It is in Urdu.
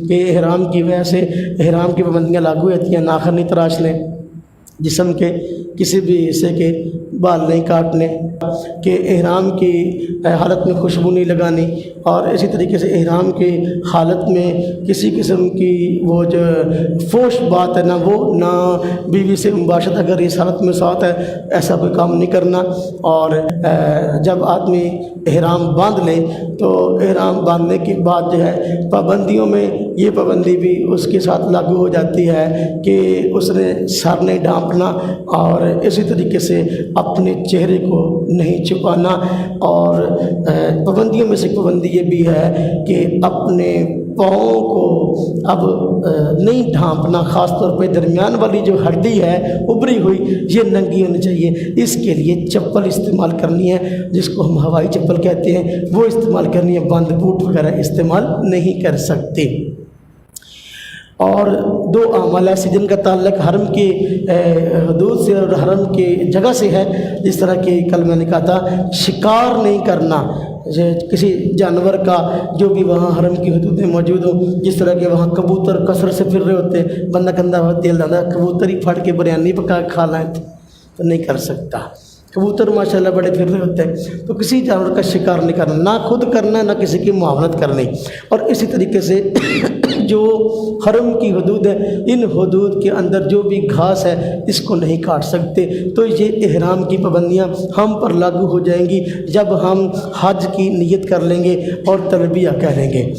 کہ احرام کی وجہ سے احرام کی پابندیاں لاگو ہوتی ہیں، ناخن نہیں تراشنے، جسم کے کسی بھی حصے کے بال نہیں کاٹنے، کہ احرام کی حالت میں خوشبو نہیں لگانی، اور اسی طریقے سے احرام کی حالت میں کسی قسم کی وہ جو فوش بات ہے نہ بیوی سے مباشرت اگر اس حالت میں ساتھ ہے ایسا کوئی کام نہیں کرنا۔ اور جب آدمی احرام باندھ لے تو احرام باندھنے کے بعد جو ہے پابندیوں میں یہ پابندی بھی اس کے ساتھ لاگو ہو جاتی ہے کہ اس نے سر نہیں ڈھانپنا، اور اسی طریقے سے اپنے چہرے کو نہیں چھپانا، اور پابندیوں میں سے پابندی یہ بھی ہے کہ اپنے پاؤں کو اب نہیں ڈھانپنا، خاص طور پہ درمیان والی جو ہڈی ہے ابری ہوئی یہ ننگی ہونی چاہیے، اس کے لیے چپل استعمال کرنی ہے جس کو ہم ہوائی چپل کہتے ہیں، وہ استعمال کرنی ہے، بند بوٹ وغیرہ استعمال نہیں کر سکتے۔ اور دو اعمال ایسے جن کا تعلق حرم کے حدود سے اور حرم کے جگہ سے ہے، جس طرح کہ کل میں نے کہا تھا شکار نہیں کرنا کسی جانور کا جو بھی وہاں حرم کی حدود میں موجود ہو، جس طرح کہ وہاں کبوتر کثرت سے پھر رہے ہوتے ہیں، بندہ کندہ بہت تیل ڈالا کبوتر ہی پھٹ کے بریانی پکا کھا لائیں تو نہیں کر سکتا۔ کبوتر ماشاءاللہ بڑے پھر رہے ہوتے ہیں، تو کسی جانور کا شکار نہیں کرنا، نہ خود کرنا نہ کسی کی معاونت کرنی۔ اور اسی طریقے سے جو حرم کی حدود ہے ان حدود کے اندر جو بھی گھاس ہے اس کو نہیں کاٹ سکتے۔ تو یہ احرام کی پابندیاں ہم پر لاگو ہو جائیں گی جب ہم حج کی نیت کر لیں گے اور تلبیہ کہہ لیں گے۔